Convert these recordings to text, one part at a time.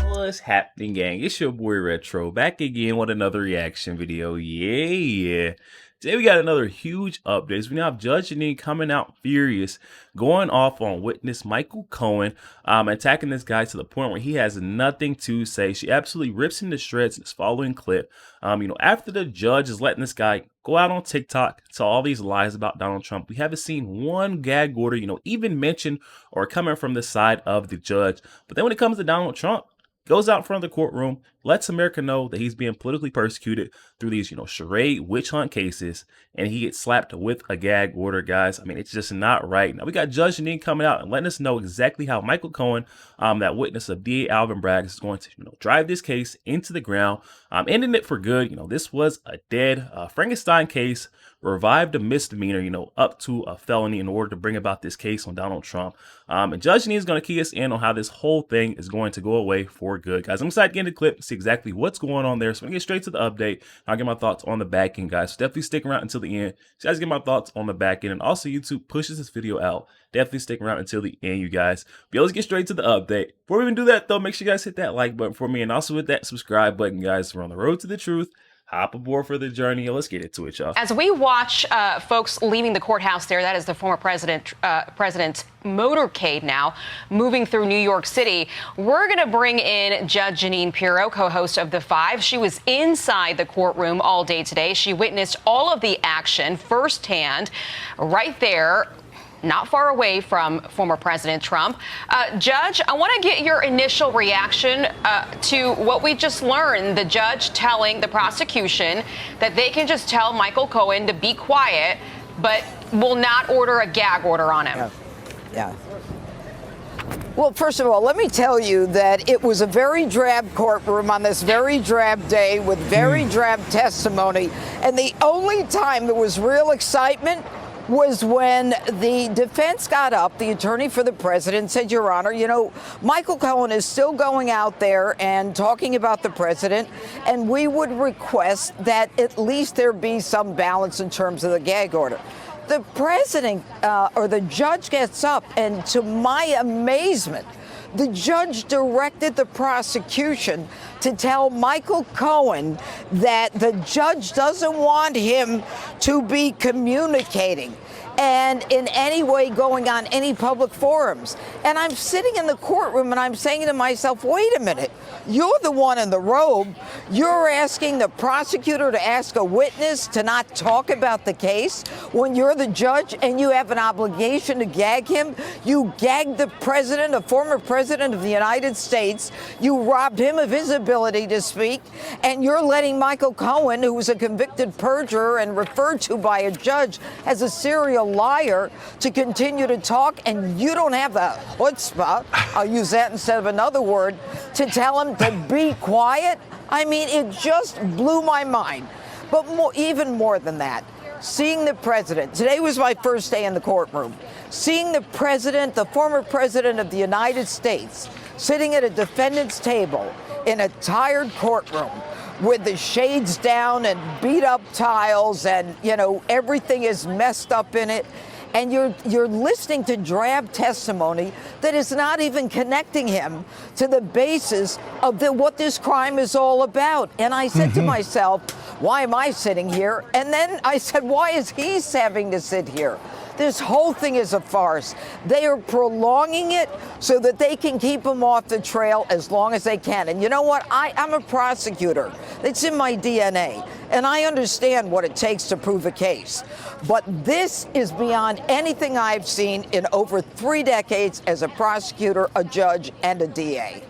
What's happening, gang? It's your boy Retro back again with another reaction video. Yeah. Today we got another huge update. We now have Judge Jeanine coming out furious, going off on witness Michael Cohen, attacking this guy to the point where he has nothing to say. She absolutely rips him to shreds in this following clip. After the judge is letting this guy go out on TikTok, tell all these lies about Donald Trump, we haven't seen one gag order, even mentioned or coming from the side of the judge. But then when it comes to Donald Trump, goes out in front of the courtroom, lets America know that he's being politically persecuted through these, charade witch hunt cases, and he gets slapped with a gag order, guys. I mean, it's just not right. Now, we got Judge Jeanine coming out and letting us know exactly how Michael Cohen, that witness of DA Alvin Bragg, is going to, drive this case into the ground, ending it for good. This was a dead Frankenstein case, revived a misdemeanor, up to a felony in order to bring about this case on Donald Trump. And Judge Jeanine is going to key us in on how this whole thing is going to go away for good, guys. I'm excited to get into the clip and see exactly what's going on there. So I'm going to get straight to the update. I'll get my thoughts on the back end, guys. So definitely stick around until the end. So guys, get my thoughts on the back end. And also, YouTube pushes this video out. Definitely stick around until the end, you guys. But let's get straight to the update. Before we even do that, though, make sure you guys hit that like button for me. And also hit that subscribe button, guys. We're on the road to the truth. Hop aboard for the journey. Let's get into it, y'all. As we watch folks leaving the courthouse there, that is the former president's motorcade now, moving through New York City, we're going to bring in Judge Jeanine Pirro, co-host of The Five. She was inside the courtroom all day today. She witnessed all of the action firsthand right there, not far away from former President Trump. Judge, I want to get your initial reaction to what we just learned. The judge telling the prosecution that they can just tell Michael Cohen to be quiet, but will not order a gag order on him. Yeah. Well, first of all, let me tell you that it was a very drab courtroom on this very drab day with very drab testimony. And the only time there was real excitement was when the defense got up, the attorney for the president said, Your Honor, Michael Cohen is still going out there and talking about the president, and we would request that at least there be some balance in terms of the gag order. The president or the judge gets up, and to my amazement, the judge directed the prosecution to tell Michael Cohen that the judge doesn't want him to be communicating and in any way going on any public forums. And I'm sitting in the courtroom and I'm saying to myself, wait a minute, you're the one in the robe. You're asking the prosecutor to ask a witness to not talk about the case when you're the judge and you have an obligation to gag him. You gagged the president, a former president of the United States. You robbed him of his ability to speak, and you're letting Michael Cohen, who was a convicted perjurer and referred to by a judge as a serial liar, to continue to talk, and you don't have the chutzpah, I'll use that instead of another word, to tell him to be quiet. I mean, it just blew my mind. But even more than that, seeing the president, today was my first day in the courtroom, seeing the president, the former president of the United States, sitting at a defendant's table in a tired courtroom with the shades down and beat up tiles and, everything is messed up in it. And you're listening to drab testimony that is not even connecting him to the basis of what this crime is all about. And I said to myself, why am I sitting here? And then I said, why is he having to sit here? This whole thing is a farce. They are prolonging it so that they can keep him off the trail as long as they can. And you know what? I'm a prosecutor. It's in my DNA. And I understand what it takes to prove a case. But this is beyond anything I've seen in over 3 decades as a prosecutor, a judge, and a DA.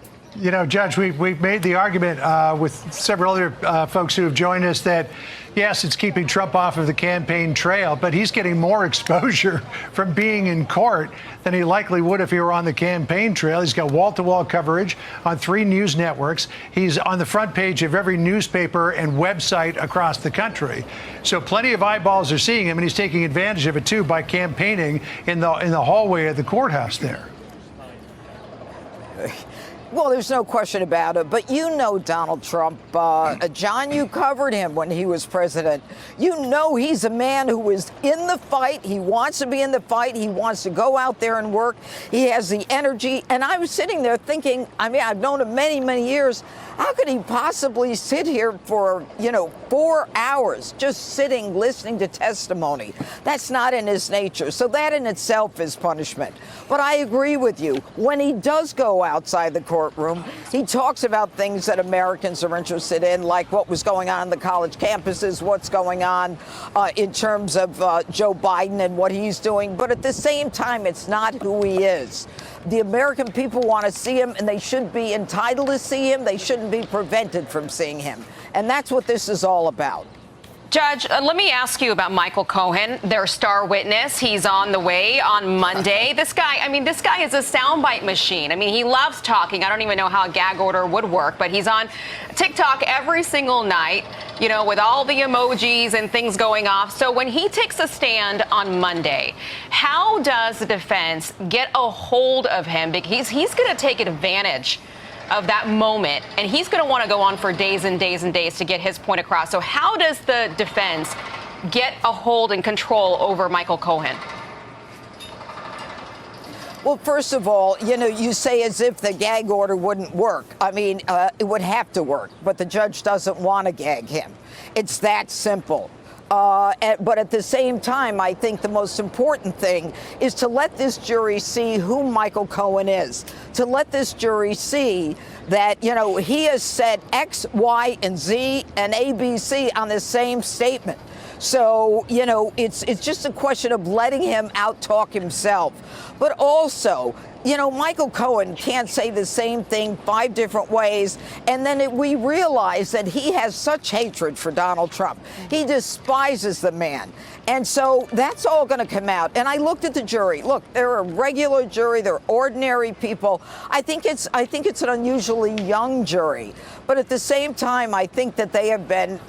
Judge, we've made the argument with several other folks who have joined us that, yes, it's keeping Trump off of the campaign trail, but he's getting more exposure from being in court than he likely would if he were on the campaign trail. He's got wall-to-wall coverage on 3 news networks. He's on the front page of every newspaper and website across the country. So plenty of eyeballs are seeing him, and he's taking advantage of it, too, by campaigning in the hallway of the courthouse there. Well, there's no question about it. But you know Donald Trump. John, you covered him when he was president. You know he's a man who is in the fight. He wants to be in the fight. He wants to go out there and work. He has the energy. And I was sitting there thinking, I mean, I've known him many, many years. How could he possibly sit here for, 4 hours just sitting, listening to testimony? That's not in his nature. So that in itself is punishment. But I agree with you. When he does go outside the courtroom, he talks about things that Americans are interested in, like what was going on the college campuses, what's going on in terms of Joe Biden and what he's doing. But at the same time, it's not who he is. The American people want to see him, and they should be entitled to see him. They shouldn't be prevented from seeing him. And that's what this is all about. Judge, let me ask you about Michael Cohen, their star witness. He's on the way on Monday. This guy is a soundbite machine. I mean, he loves talking. I don't even know how a gag order would work, but he's on TikTok every single night, with all the emojis and things going off. So when he takes a stand on Monday, how does the defense get a hold of him? Because he's going to take advantage of that moment, and he's going to want to go on for days and days and days to get his point across. So how does the defense get a hold and control over Michael Cohen? Well, first of all, you say as if the gag order wouldn't work. I mean, it would have to work, but the judge doesn't want to gag him. It's that simple. But at the same time, I think the most important thing is to let this jury see who Michael Cohen is, to let this jury see that, he has said X, Y, and Z and ABC on the same statement. So, it's just a question of letting him out-talk himself. But also, Michael Cohen can't say the same thing 5 different ways. And then we realize that he has such hatred for Donald Trump. He despises the man. And so that's all going to come out. And I looked at the jury. Look, they're a regular jury. They're ordinary people. I think it's an unusually young jury. But at the same time, I think that they have been,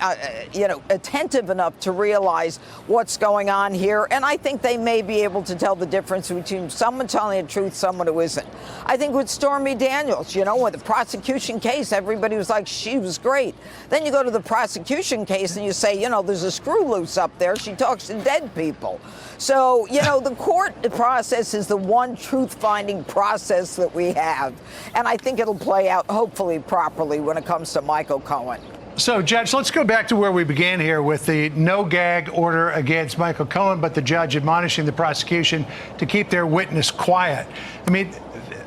attentive enough to realize what's going on here. And I think they may be able to tell the difference between someone telling the truth, someone who isn't. I think with Stormy Daniels, with the prosecution case, everybody was like, she was great. Then you go to the prosecution case and you say, there's a screw loose up there. She talks to dead people. So, the court process is the one truth-finding process that we have. And I think it'll play out, hopefully, properly when it comes to Michael Cohen. So, Judge, let's go back to where we began here with the no gag order against Michael Cohen, but the judge admonishing the prosecution to keep their witness quiet. I mean,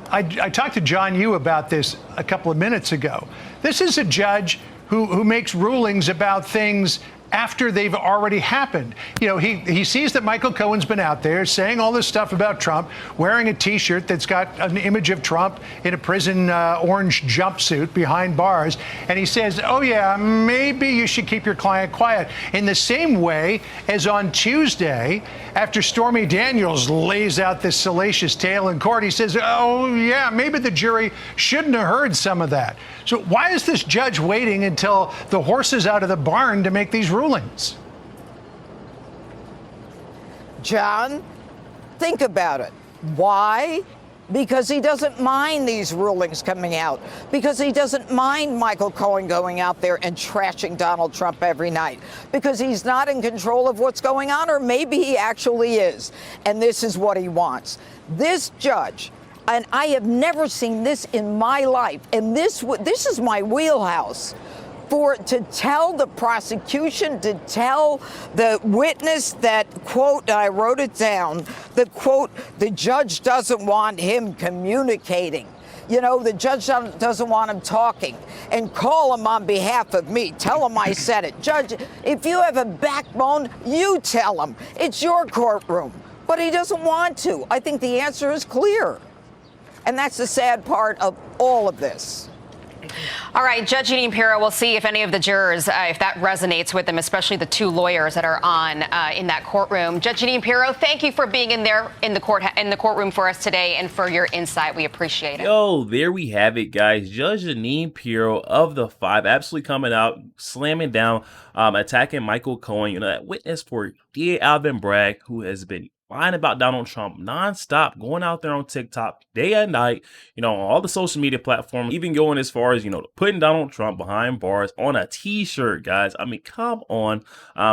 I talked to John Yoo about this a couple of minutes ago. This is a judge who makes rulings about things after they've already happened. He sees that Michael Cohen's been out there saying all this stuff about Trump, wearing a T-shirt that's got an image of Trump in a prison orange jumpsuit behind bars. And he says, oh, yeah, maybe you should keep your client quiet. In the same way as on Tuesday, after Stormy Daniels lays out this salacious tale in court, he says, oh, yeah, maybe the jury shouldn't have heard some of that. So why is this judge waiting until the horse is out of the barn to make these rulings? John, think about it. Why? Because he doesn't mind these rulings coming out. Because he doesn't mind Michael Cohen going out there and trashing Donald Trump every night. Because he's not in control of what's going on, or maybe he actually is. And this is what he wants. This judge, and I have never seen this in my life, and this is my wheelhouse, to tell the prosecution, to tell the witness that, quote, I wrote it down, the quote, the judge doesn't want him communicating. The judge doesn't want him talking, and call him on behalf of me. Tell him I said it. Judge, if you have a backbone, you tell him. It's your courtroom. But he doesn't want to. I think the answer is clear. And that's the sad part of all of this. All right, Judge Jeanine Pirro, we'll see if any of the jurors, if that resonates with them, especially the 2 lawyers that are on in that courtroom. Judge Jeanine Pirro, thank you for being in the courtroom for us today and for your insight. We appreciate it. Yo, there we have it, guys. Judge Jeanine Pirro of the 5 absolutely coming out, slamming down, attacking Michael Cohen, that witness for DA Alvin Bragg, who has been lying about Donald Trump nonstop, going out there on TikTok day and night, on all the social media platforms, even going as far as, putting Donald Trump behind bars on a t-shirt, guys. I mean, come on.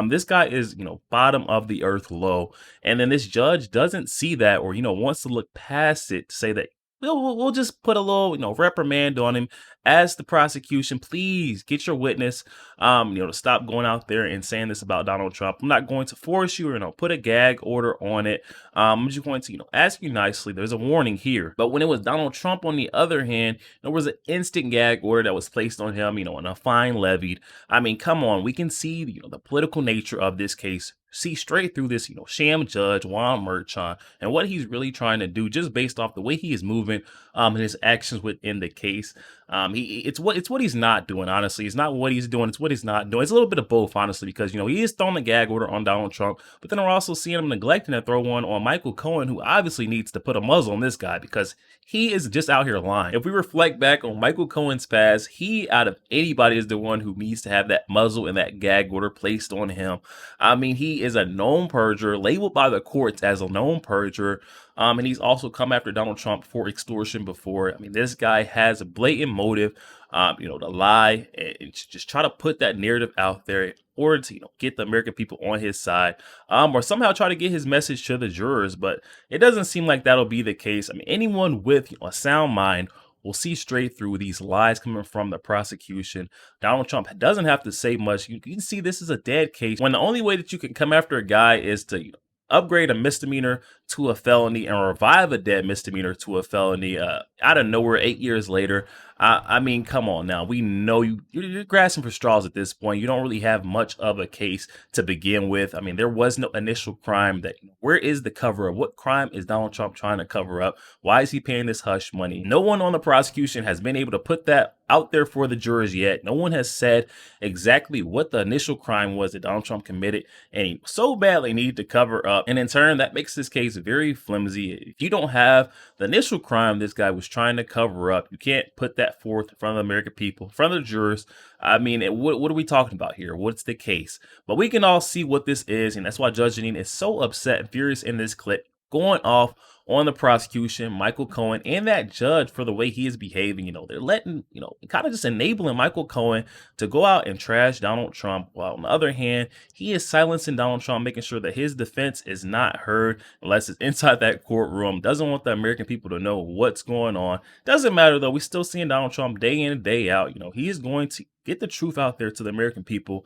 This guy is, bottom of the earth low. And then this judge doesn't see that, or, wants to look past it to say that we'll just put a little, reprimand on him. As the prosecution, please get your witness, to stop going out there and saying this about Donald Trump. I'm not going to force you or, put a gag order on it. I'm just going to, ask you nicely. There's a warning here. But when it was Donald Trump, on the other hand, there was an instant gag order that was placed on him, and a fine levied. I mean, come on. We can see, the political nature of this case. See straight through this, sham judge Juan Merchan and what he's really trying to do, just based off the way he is moving, and his actions within the case. It's what he's not doing. Honestly, it's not what he's doing. It's what he's not doing. It's a little bit of both, honestly, because he is throwing the gag order on Donald Trump, but then we're also seeing him neglecting to throw one on Michael Cohen, who obviously needs to put a muzzle on this guy because he is just out here lying. If we reflect back on Michael Cohen's past, he, out of anybody, is the one who needs to have that muzzle and that gag order placed on him. I mean, he is a known perjurer, labeled by the courts as a known perjurer. And he's also come after Donald Trump for extortion before. I mean, this guy has a blatant motive, to lie and just try to put that narrative out there in order to, get the American people on his side, or somehow try to get his message to the jurors. But it doesn't seem like that'll be the case. I mean, anyone with a sound mind will see straight through these lies coming from the prosecution. Donald Trump doesn't have to say much. You can see this is a dead case when the only way that you can come after a guy is to, upgrade a misdemeanor to a felony and revive a dead misdemeanor to a felony out of nowhere 8 years later. I mean, come on now. We know you're grasping for straws at this point. You don't really have much of a case to begin with. I mean, there was no initial crime. Where is the cover up? What crime is Donald Trump trying to cover up? Why is he paying this hush money? No one on the prosecution has been able to put that out there for the jurors yet. No one has said exactly what the initial crime was that Donald Trump committed and he so badly needed to cover up. And in turn, that makes this case very flimsy. If you don't have the initial crime this guy was trying to cover up, you can't put that forth in front of the American people, in front of the jurors. I mean, what are we talking about here? What's the case? But we can all see what this is, and that's why Judge Jeanine is so upset and furious in this clip, going off on the prosecution, Michael Cohen, and that judge for the way he is behaving. They're letting, kind of just enabling Michael Cohen to go out and trash Donald Trump. While on the other hand, he is silencing Donald Trump, making sure that his defense is not heard unless it's inside that courtroom. Doesn't want the American people to know what's going on. Doesn't matter though. We're still seeing Donald Trump day in and day out. He is going to get the truth out there to the American people,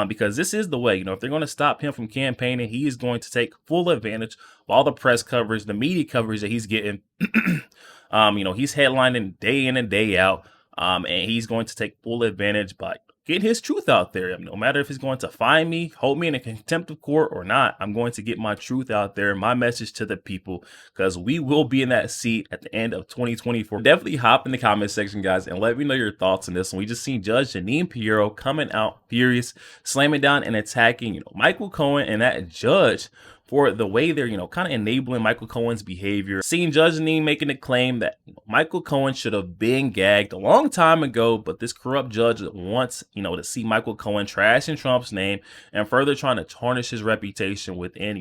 because this is the way. If they're going to stop him from campaigning, he is going to take full advantage of all the press coverage, the media coverage that he's getting. He's headlining day in and day out, and he's going to take full advantage by getting his truth out there. I mean, no matter if he's going to fine me, hold me in a contempt of court or not, I'm going to get my truth out there, my message to the people, because we will be in that seat at the end of 2024. Definitely hop in the comment section, guys, and let me know your thoughts on this one. We just seen Judge Jeanine Pirro coming out furious, slamming down and attacking, Michael Cohen and that judge for the way they're, kind of enabling Michael Cohen's behavior. Seeing Judge Jeanine making a claim that Michael Cohen should have been gagged a long time ago, but this corrupt judge wants, to see Michael Cohen trashing Trump's name and further trying to tarnish his reputation within,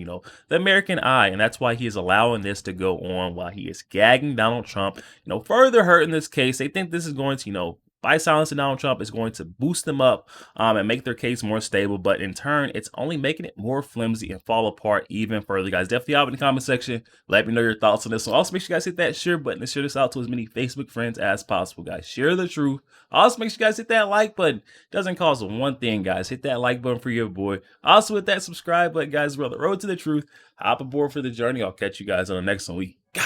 the American eye. And that's why he is allowing this to go on while he is gagging Donald Trump, further hurting this case. They think this is going to, by silencing Donald Trump, is going to boost them up and make their case more stable. But in turn, it's only making it more flimsy and fall apart even further. Guys, definitely hop in the comment section. Let me know your thoughts on this one. Also, make sure you guys hit that share button and share this out to as many Facebook friends as possible, guys. Share the truth. Also, make sure you guys hit that like button. It doesn't cost one thing, guys. Hit that like button for your boy. Also, hit that subscribe button, guys. We're on the road to the truth. Hop aboard for the journey. I'll catch you guys on the next one. We go.